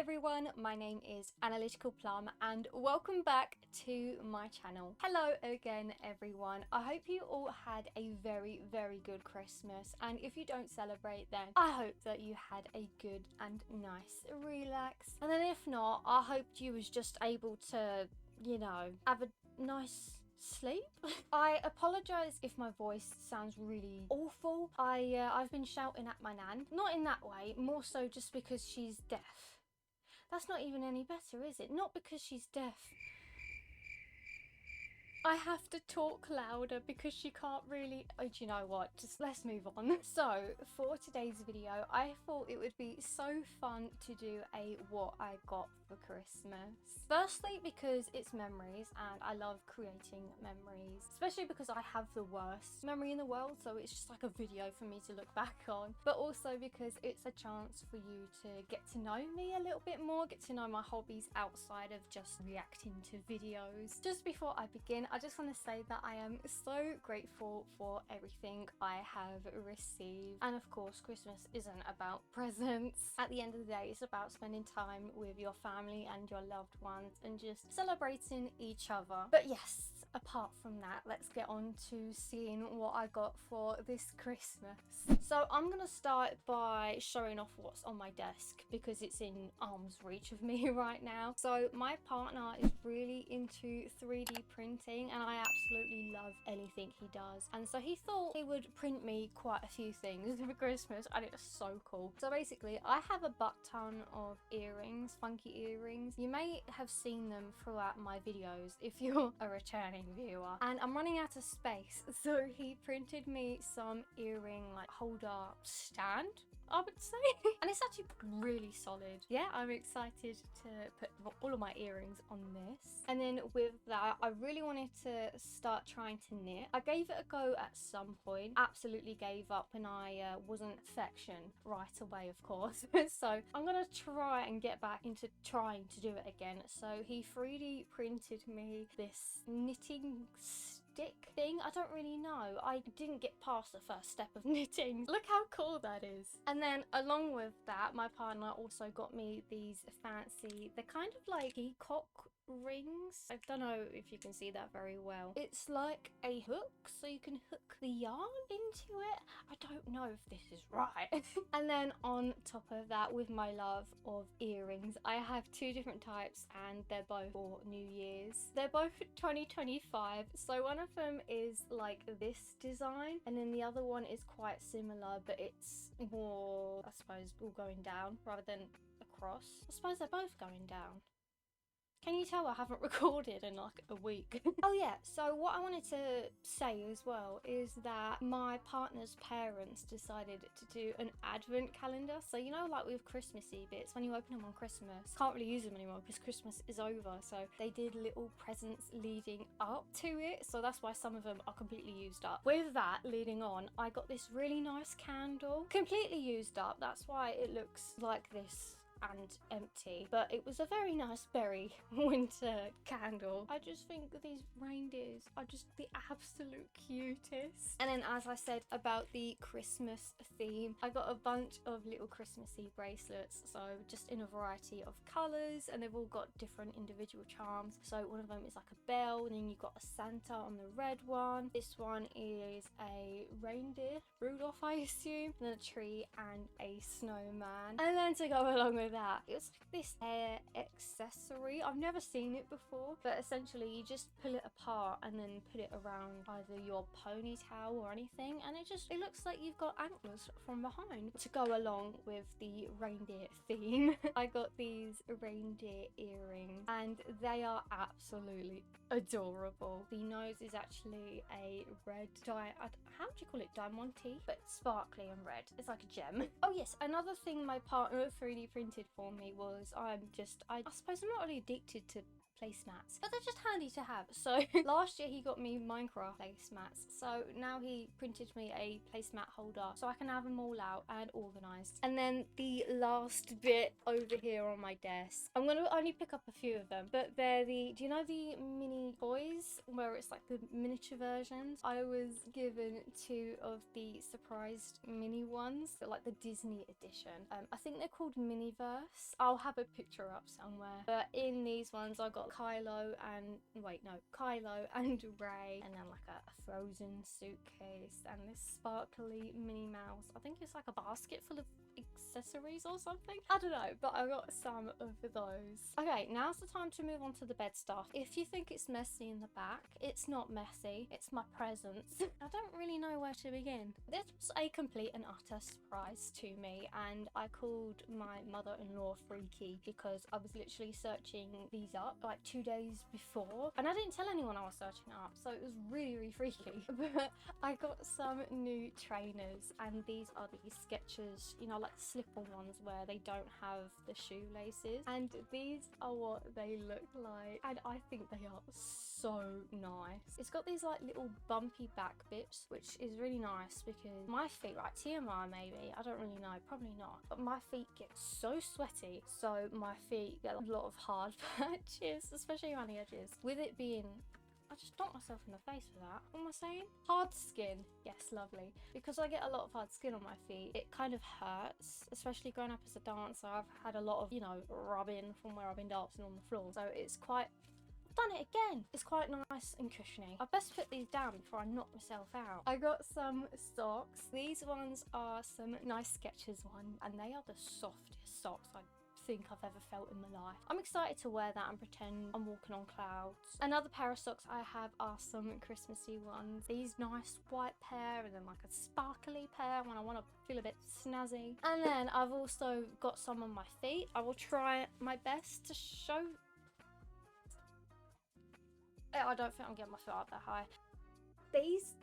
everyone, my name is Analytical Plum and welcome back to my channel. Hello again everyone. I hope you all had a very good Christmas, and if you don't celebrate then I hope that you had a good and nice relax, and then if not, I hoped you was just able to, you know, have a nice sleep. I apologise if my voice sounds really awful. I've been shouting at my nan. Not in that way, more so just because she's deaf. That's not even any better, is it? Not because she's deaf. I have to talk louder because she can't really... Oh, do you know what? Just let's move on. So, for today's video, I thought it would be so fun to do a what I got for Christmas. Firstly, because it's memories and I love creating memories, especially because I have the worst memory in the world, so it's just like a video for me to look back on. But also because it's a chance for you to get to know me a little bit more, get to know my hobbies outside of just reacting to videos. Just before I begin, I just want to say that I am so grateful for everything I have received. And of course, Christmas isn't about presents. At the end of the day, it's about spending time with your family and your loved ones and just celebrating each other. But yes, apart from that, let's get on to seeing what I got for this Christmas. So I'm gonna start by showing off what's on my desk because it's in arm's reach of me right now. So my partner is really into 3D printing and I absolutely love anything he does, and so he thought he would print me quite a few things for Christmas, and it was so cool. So basically I have a butt ton of earrings, funky earrings. You may have seen them throughout my videos if you're a returning viewer, and I'm running out of space, so he printed me some earring like holder stand, I would say. And it's actually really solid. Yeah, I'm excited to put all of my earrings on this. And then with that, I really wanted to start trying to knit. I gave it a go at some point, absolutely gave up, and I wasn't affection right away, of course. So I'm gonna try and get back into trying to do it again. So he 3D printed me this knitting stick thing. I don't really know. I didn't get past the first step of knitting. Look how cool that is. And then along with that, my partner also got me these fancy, they're kind of like peacock rings. I don't know if you can see that very well. It's like a hook, so you can hook the yarn into it. I don't know if this is right. And then on top of that, with my love of earrings, I have two different types and they're both for New Year's. They're both 2025. So one of them is like this design and then the other one is quite similar, but it's more, I suppose, all going down rather than across. I suppose they're both going down. Can you tell I haven't recorded in like a week? Oh yeah, so what I wanted to say as well is that my partner's parents decided to do an advent calendar. So you know, like with Christmassy bits, when you open them on Christmas, can't really use them anymore because Christmas is over. So they did little presents leading up to it. So that's why some of them are completely used up. With that leading on, I got this really nice candle, completely used up. That's why it looks like this and empty, but it was a very nice berry winter candle. I just think these reindeers are just the absolute cutest. And then, as I said about the Christmas theme, I got a bunch of little Christmassy bracelets, so just in a variety of colors, and they've all got different individual charms. So one of them is like a bell, and then you've got a Santa on the red one. This one is a reindeer, Rudolph I assume, and then a tree and a snowman. And then to go along with that, it was like this hair accessory. I've never seen it before, but essentially you just pull it apart and then put it around either your ponytail or anything, and it looks like you've got antlers from behind. To go along with the reindeer theme, I got these reindeer earrings and they are absolutely adorable. The nose is actually a red how do you call it, diamante, but sparkly and red. It's like a gem. Oh yes, another thing my partner 3D printed for me was I suppose I'm not really addicted to placemats, but they're just handy to have. So last year he got me Minecraft placemats, so now he printed me a placemat holder so I can have them all out and organized. And then the last bit over here on my desk, I'm gonna only pick up a few of them, but they're the, do you know the mini toys where it's like the miniature versions? I was given 2 of the surprised mini ones, like the Disney edition. I think they're called Miniverse. I'll have a picture up somewhere, but in these ones I got Kylo and Rey, and then like a Frozen suitcase and this sparkly Minnie Mouse. I think it's like a basket full of accessories or something, I don't know, but I got some of those. Okay, now's the time to move on to the bed stuff. If you think it's messy in the back, it's not messy, it's my presents. I don't really know where to begin. This was a complete and utter surprise to me, and I called my mother-in-law Freaky because I was literally searching these up like 2 days before, and I didn't tell anyone I was searching up, so it was really freaky. But I got some new trainers, and these are the Skechers, you know, like the slip-on ones where they don't have the shoelaces, and these are what they look like, and I think they are so nice. It's got these like little bumpy back bits, which is really nice because my feet, like TMI maybe, I don't really know, probably not, but my feet get so sweaty, so my feet get a lot of hard patches, especially around the edges. With it being, I just knocked myself in the face for that. What am I saying? Hard skin. Yes, lovely. Because I get a lot of hard skin on my feet, it kind of hurts, especially growing up as a dancer. I've had a lot of, you know, rubbing from where I've been dancing on the floor. So it's quite, I've done it again. It's quite nice and cushiony. I best put these down before I knock myself out. I got some socks. These ones are some nice Skechers ones, and they are the softest socks I think I've ever felt in my life. I'm excited to wear that and pretend I'm walking on clouds. Another pair of socks I have are some Christmassy ones. These nice white pair, and then like a sparkly pair when I want to feel a bit snazzy. And then I've also got some on my feet. I will try my best to show. I don't think I'm getting my foot up that high. These.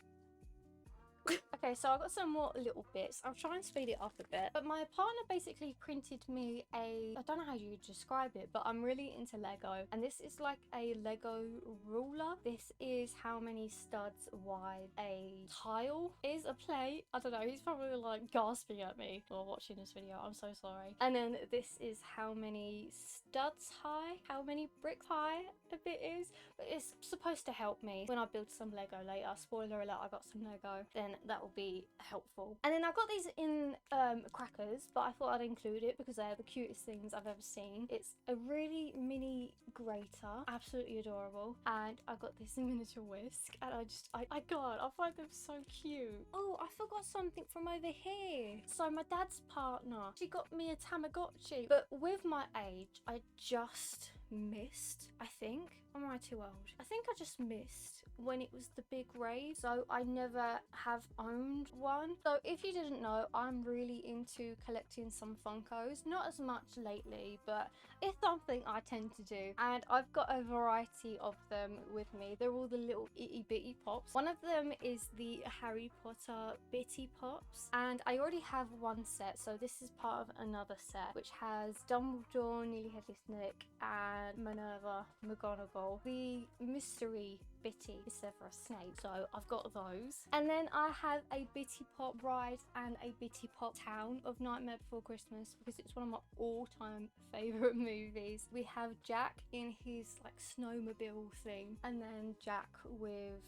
Okay, so I've got some more little bits. I'll try and speed it up a bit. But my partner basically printed me I don't know how you would describe it, but I'm really into Lego. And this is like a Lego ruler. This is how many studs wide a tile is, a plate. I don't know, he's probably like gasping at me while watching this video. I'm so sorry. And then this is how many studs high, how many bricks high a bit is. But it's supposed to help me when I build some Lego later. Spoiler alert, I got some Lego. Then that will be helpful. And then I got these in crackers, but I thought I'd include it because they're the cutest things I've ever seen. It's a really mini grater, absolutely adorable, and I got this miniature whisk, and I can't, I find them so cute. Oh, I forgot something from over here. So my dad's partner, she got me a Tamagotchi, but with my age, I just missed, I think. Or am I too old? I think I just missed when it was the big rave, so I never have owned one. So if you didn't know, I'm really into collecting some Funkos. Not as much lately, but it's something I tend to do, and I've got a variety of them with me. They're all the little itty bitty pops. One of them is the Harry Potter Bitty Pops, and I already have one set, so this is part of another set which has Dumbledore, Nearly Headless Nick, and Minerva McGonagall. The mystery Bitty is Severus Snape, so I've got those. And then I have a Bitty Pop Ride and a Bitty Pop Town of Nightmare Before Christmas because it's one of my all-time favorite movies. We have Jack in his like snowmobile thing, and then Jack with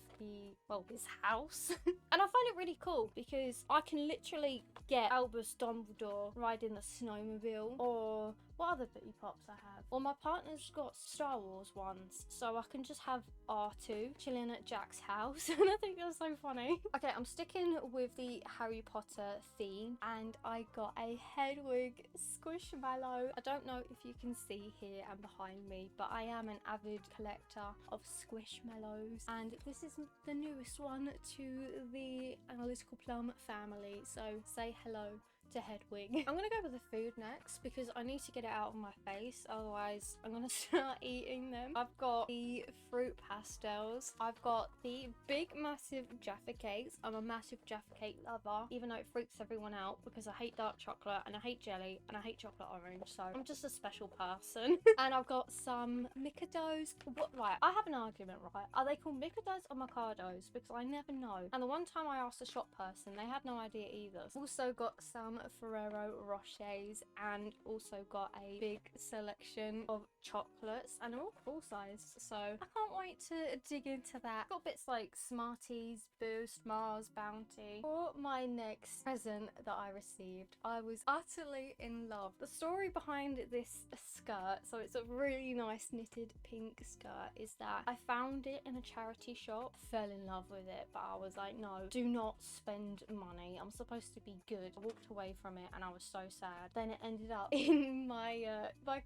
his house. And I find it really cool because I can literally get Albus Dumbledore riding the snowmobile, or what other Bitty Pops I have? Well, my partner's got Star Wars ones, so I can just have R2 chilling at Jack's house, and I think that's so funny. Okay, I'm sticking with the Harry Potter theme, and I got a Hedwig Squishmallow. I don't know if you can see here and behind me, but I am an avid collector of Squishmallows, and this is the newest one to the Analytical Plum family, so say hello to Hedwig. I'm gonna go with the food next because I need to get it out of my face, otherwise I'm gonna start eating them. I've got the fruit pastels. I've got the big massive Jaffa cakes. I'm a massive Jaffa cake lover, even though it freaks everyone out because I hate dark chocolate and I hate jelly and I hate chocolate orange, so I'm just a special person. And I've got some Mikados. What, right, I have an argument, right? Are they called Mikados or Mikados? Because I never know. And the one time I asked a shop person, they had no idea either. Also got some Ferrero Rochers and also got a big selection of chocolates, and they're all full size, so I can't wait to dig into that. Got bits like Smarties, Boost, Mars, Bounty. For my next present that I received, I was utterly in love. The story behind this skirt, so it's a really nice knitted pink skirt, is that I found it in a charity shop, fell in love with it, but I was like, no, do not spend money. I'm supposed to be good. I walked away from it and I was so sad. Then it ended up in my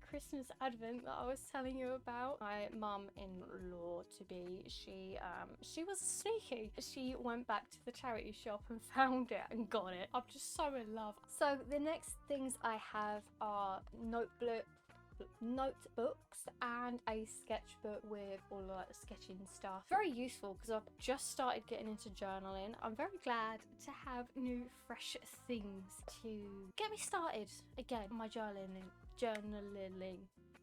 Christmas advent that I was telling you about. My mum-in-law to be, she was sneaky. She went back to the charity shop and found it and got it. I'm just so in love. So the next things I have are notebooks and a sketchbook with all of like the sketching stuff. Very useful because I've just started getting into journaling. I'm very glad to have new fresh things to get me started again on my journaling.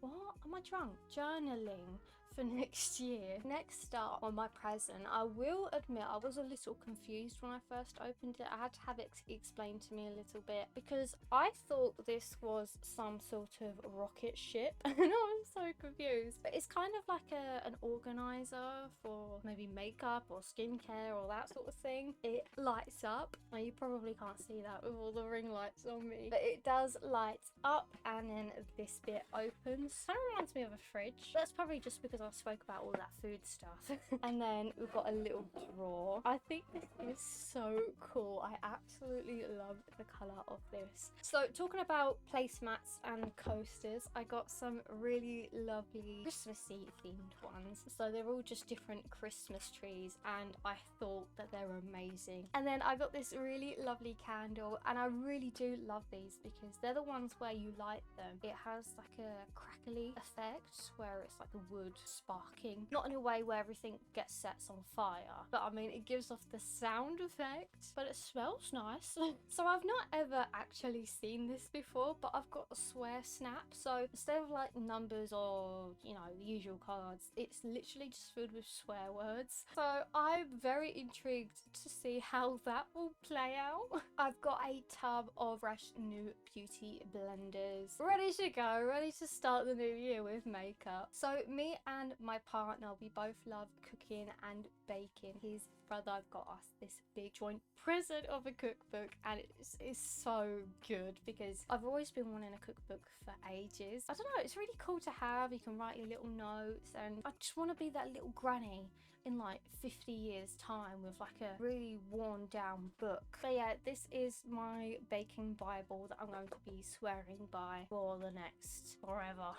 What? Am I drunk? Journaling for next year. Next up on my present, I will admit I was a little confused when I first opened it. I had to have it explained to me a little bit because I thought this was some sort of rocket ship and I was so confused. But it's kind of like an organizer for maybe makeup or skincare or that sort of thing. It lights up. Now you probably can't see that with all the ring lights on me, but it does light up, and then this bit opens. Kind of reminds me of a fridge. That's probably just because I spoke about all that food stuff. And then we've got a little drawer. I think this is so cool. I absolutely love the color of this. So talking about placemats and coasters, I got some really lovely Christmassy themed ones. So they're all just different Christmas trees and I thought that they were amazing. And then I got this really lovely candle, and I really do love these because they're the ones where you light them. It has like a crackly effect where it's like the wood sparking, not in a way where everything gets set on fire, but I mean it gives off the sound effect, but it smells nice. So I've not ever actually seen this before, but I've got a swear snap, so instead of like numbers or, you know, the usual cards, it's literally just filled with swear words. So I'm very intrigued to see how that will play out. I've got a tub of fresh new beauty blenders ready to go, ready to start the new year with makeup. So me and my partner, we both love cooking and baking. His brother got us this big joint present of a cookbook, and it's so good because I've always been wanting a cookbook for ages. I don't know, it's really cool to have. You can write your little notes, and I just want to be that little granny in like 50 years time with like a really worn down book. But yeah, this is my baking bible that I'm going to be swearing by for the next forever.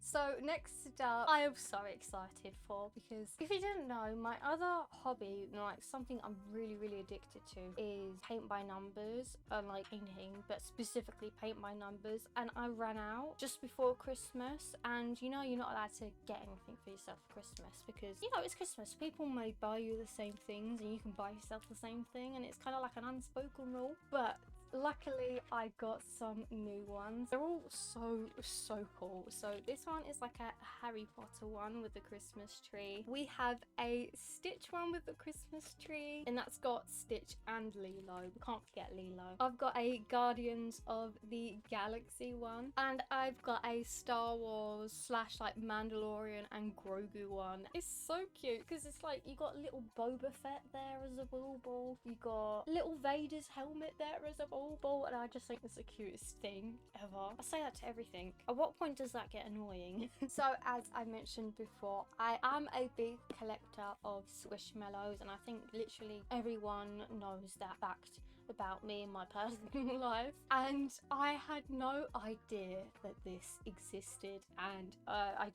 So next up, I am so excited for, because if you didn't know, my other hobby, like something I'm really addicted to, is paint by numbers and like painting, but specifically paint by numbers. And I ran out just before Christmas, and you know you're not allowed to get anything for yourself for Christmas because, you know, it's Christmas. People may buy you the same things and you can buy yourself the same thing, and it's kind of like an unspoken rule. But luckily I got some new ones. They're all so cool. So this one is like a Harry Potter one with the Christmas tree. We have a Stitch one with the Christmas tree, and that's got Stitch and Lilo. We can't forget Lilo. I've got a Guardians of the Galaxy one, and I've got a Star Wars / like Mandalorian and Grogu one. It's so cute because it's like you got little Boba Fett there as a bauble, you got little Vader's helmet there as a bauble, and I just think it's the cutest thing ever. I say that to everything. At what point does that get annoying? So as I mentioned before, I am a big collector of Squishmallows, and I think literally everyone knows that fact about me and my personal life, and I had no idea that this existed, and I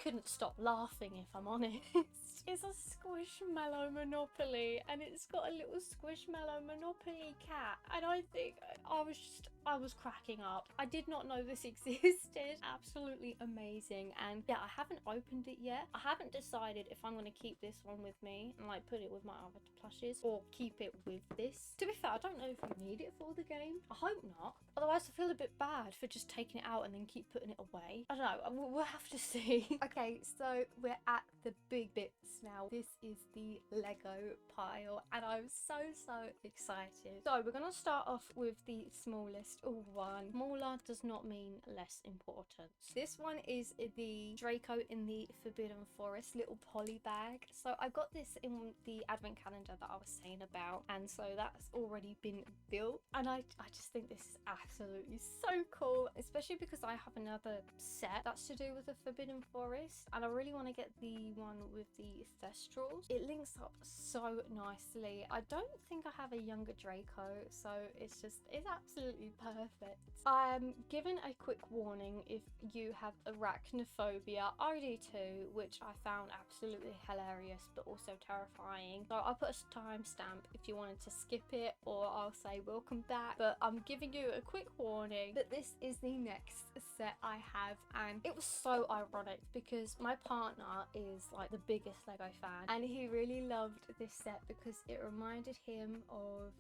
couldn't stop laughing, if I'm honest. It's a Squishmallow Monopoly, and it's got a little Squishmallow Monopoly cat, and I think I was cracking up. I did not know this existed. Absolutely amazing. And yeah, I haven't opened it yet. I haven't decided if I'm going to keep this one with me and like put it with my other plushes, or keep it with this. To be fair, I don't know if you need it for the game. I hope not. Otherwise, I feel a bit bad for just taking it out and then keep putting it away. I don't know. We'll have to see. Okay, so we're at the big bits now. This is the Lego pile, and I'm so excited. So we're going to start off with the smallest one. Smaller does not mean less important. This one is the Draco in the Forbidden Forest little poly bag. So I got this in the advent calendar that I was saying about, and so that's already been built, and I just think this is absolutely so cool, especially because I have another set that's to do with the Forbidden Forest, and I really want to get the one with the Thestrals. It links up so nicely. I don't think I have a younger Draco, so it's absolutely perfect. I'm giving a quick warning if you have arachnophobia. I do too, which I found absolutely hilarious but also terrifying. So I'll put a timestamp if you wanted to skip it, or I'll say welcome back. But I'm giving you a quick warning that this is the next set I have, and it was so ironic because my partner is like the biggest Lego fan, and he really loved this set because it reminded him of,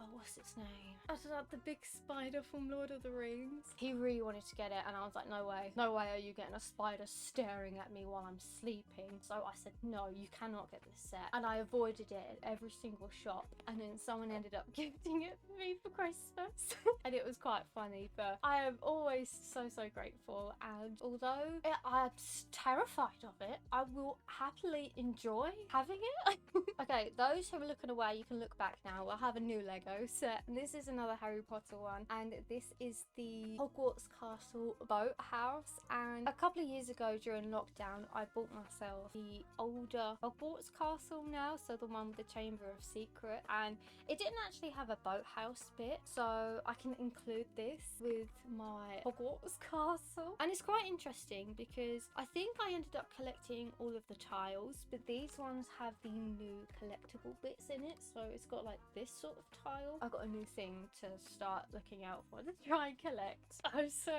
oh, what's its name? I don't know, the big spider from Lord of the Rings. He really wanted to get it, and I was like, no way are you getting a spider staring at me while I'm sleeping. So I said, no, you cannot get this set. And I avoided it at every single shop, and then someone ended up gifting it for me for Christmas. And it was quite funny, but I am always so grateful, and although I'm terrified of it, I will happily enjoy having it. Okay, those who are looking away, you can look back now. We'll have a new Lego set, and this is another Harry Potter one, and this is the Hogwarts Castle boathouse. And a couple of years ago during lockdown, I bought myself the older Hogwarts Castle now, so the one with the Chamber of Secret, and it didn't actually have a boathouse bit, so I can include this with my Hogwarts Castle. And it's quite interesting because I think I ended up collecting all of the tiles, but these ones have the new collectible bits in it, so it's got like this sort of tile. I've got a new thing to start looking out for to try and collect. I'm so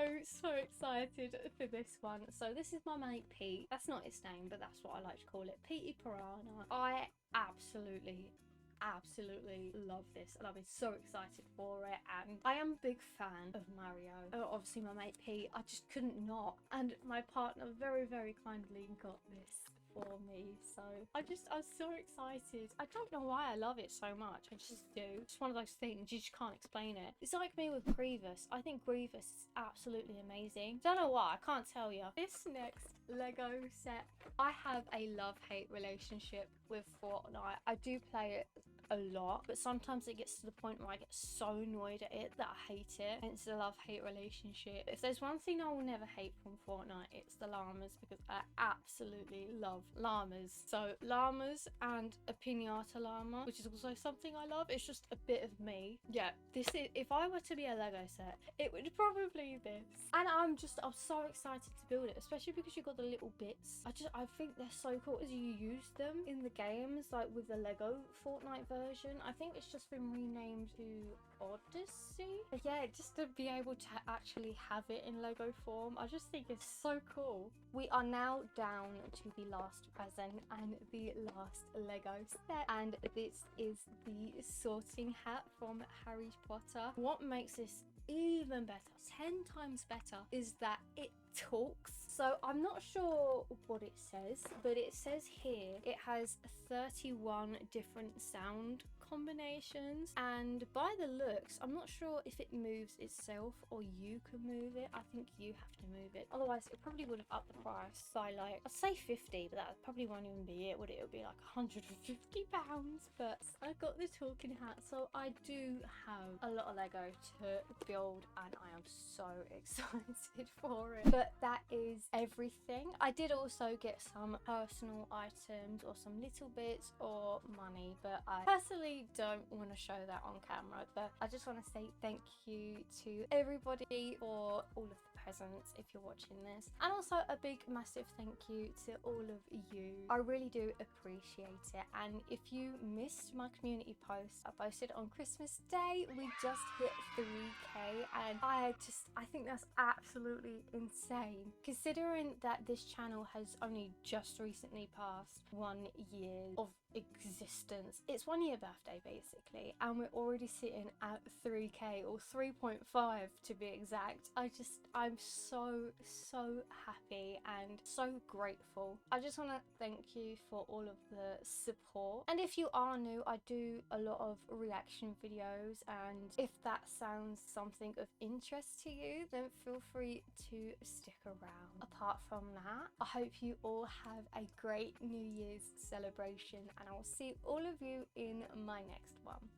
excited for this one. So this is my mate Pete. That's not his name, but that's what I like to call it, Petey Piranha. I absolutely love this, and I've been so excited for it, and I am a big fan of Mario. Obviously my mate Pete, I just couldn't not, and my partner very kindly got this for me, so I'm so excited. I don't know why I love it so much, I just do. It's one of those things, you just can't explain it. It's like me with Grievous. I think Grievous is absolutely amazing. Don't know why, I can't tell you. This next Lego set, I have a love-hate relationship with Fortnite. I do play it a lot, but sometimes it gets to the point where I get so annoyed at it that I hate it, and it's a love-hate relationship. If there's one thing I will never hate from Fortnite, it's the llamas, because I absolutely love llamas. So llamas and a pinata llama, which is also something I love. It's just a bit of me. Yeah, this is, if I were to be a Lego set, it would probably be this. And I'm so excited to build it, especially because you got the little bits. I think they're so cool as you use them in the games, like with the Lego Fortnite version. I think it's just been renamed to Odyssey. But yeah, just to be able to actually have it in Lego form, I just think it's so cool. We are now down to the last present and the last Lego set, and this is the sorting hat from Harry Potter. What makes this even better, 10 times better, is that it talks. So I'm not sure what it says, but it says here it has 31 different sound combinations, and by the looks, I'm not sure if it moves itself or you can move it. I think you have to move it, otherwise it probably would have upped the price by like, I'd say 50, but that probably won't even be it, would it? It would be like £150. But I got the talking hat, so I do have a lot of Lego to build, and I am so excited for it. But that is is everything. I did also get some personal items or some little bits or money, but I personally don't want to show that on camera. But I just want to say thank you to everybody for all of the presents if you're watching this, and also a big massive thank you to all of you. I really do appreciate it. And if you missed my community post I posted on Christmas Day, we just hit 3k, and I think that's absolutely insane considering that this channel has only just recently passed 1 year of existence. It's 1 year birthday basically, and we're already sitting at 3k, or 3.5 to be exact. I'm so happy and so grateful. I just want to thank you for all of the support, and if you are new, I do a lot of reaction videos, and if that sounds something of interest to you, then feel free to stick around. Apart from that, I hope you all have a great New Year's celebration, and I will see all of you in my next one.